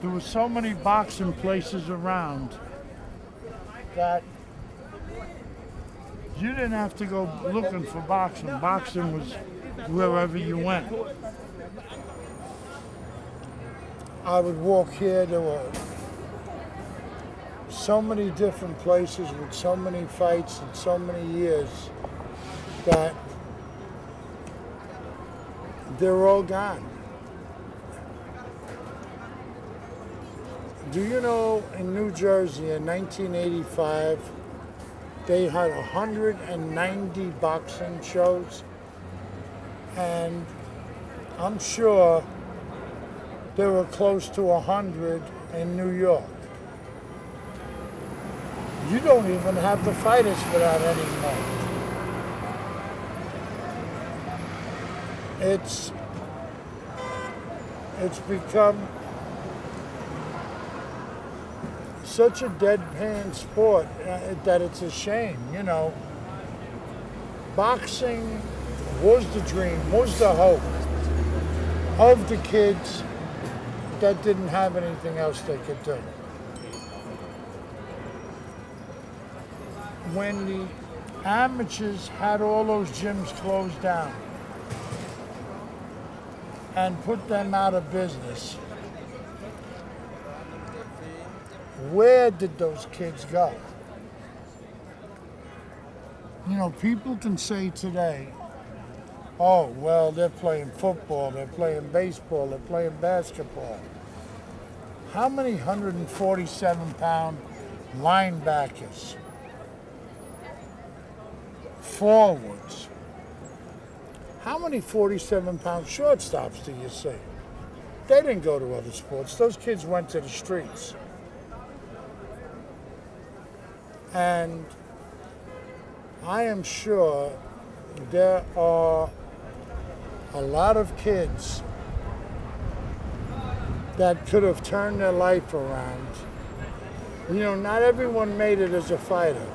there were so many boxing places around that you didn't have to go looking for boxing. Boxing was wherever you went. I would walk here. There were so many different places with so many fights in so many years that they're all gone. Do you know in New Jersey in 1985, they had 190 boxing shows? And I'm sure there were close to 100 in New York. You don't even have the fighters for that anymore. It's become such a deadpan sport that it's a shame, you know. Boxing was the dream, was the hope of the kids that didn't have anything else they could do. When the amateurs had all those gyms closed down and put them out of business, where did those kids go? You know, people can say today, oh, well, they're playing football, they're playing baseball, they're playing basketball. How many 147-pound linebackers, forwards, how many 47-pound shortstops do you see? They didn't go to other sports. Those kids went to the streets. And I am sure there are a lot of kids that could have turned their life around. You know, not everyone made it as a fighter,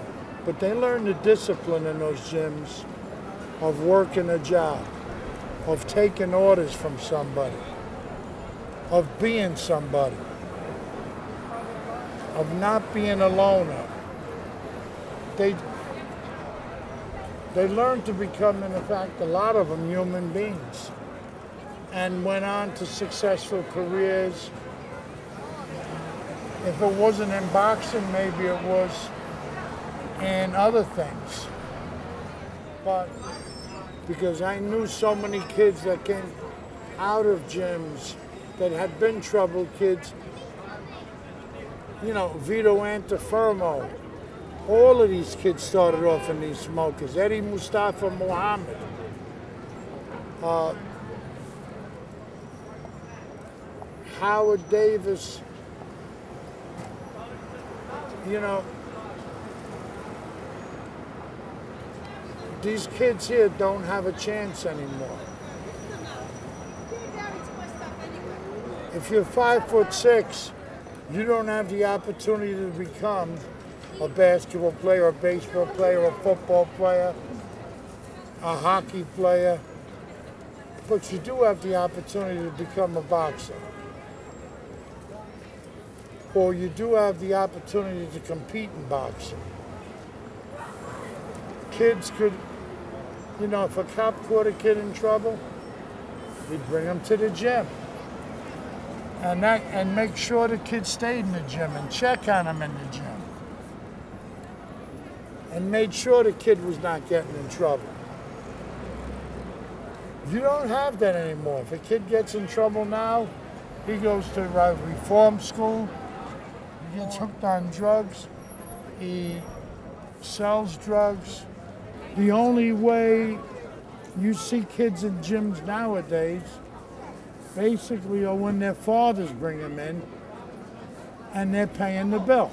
but they learned the discipline in those gyms of working a job, of taking orders from somebody, of being somebody, of not being a loner. They learned to become, in fact, a lot of them human beings, and went on to successful careers. If it wasn't in boxing, maybe it was in other things. But because I knew so many kids that came out of gyms that had been troubled kids, you know, Vito Antifermo, all of these kids started off in these smokers. Eddie Mustafa Muhammad. Howard Davis. You know, these kids here don't have a chance anymore. If you're 5'6", you don't have the opportunity to become a basketball player, a baseball player, a football player, a hockey player, but you do have the opportunity to become a boxer. Or you do have the opportunity to compete in boxing. Kids could, you know, if a cop caught a kid in trouble, he'd bring him to the gym. And make sure the kid stayed in the gym and check on him in the gym. And made sure the kid was not getting in trouble. You don't have that anymore. If a kid gets in trouble now, he goes to reform school, he gets hooked on drugs, he sells drugs. The only way you see kids in gyms nowadays basically are when their fathers bring them in and they're paying the bill.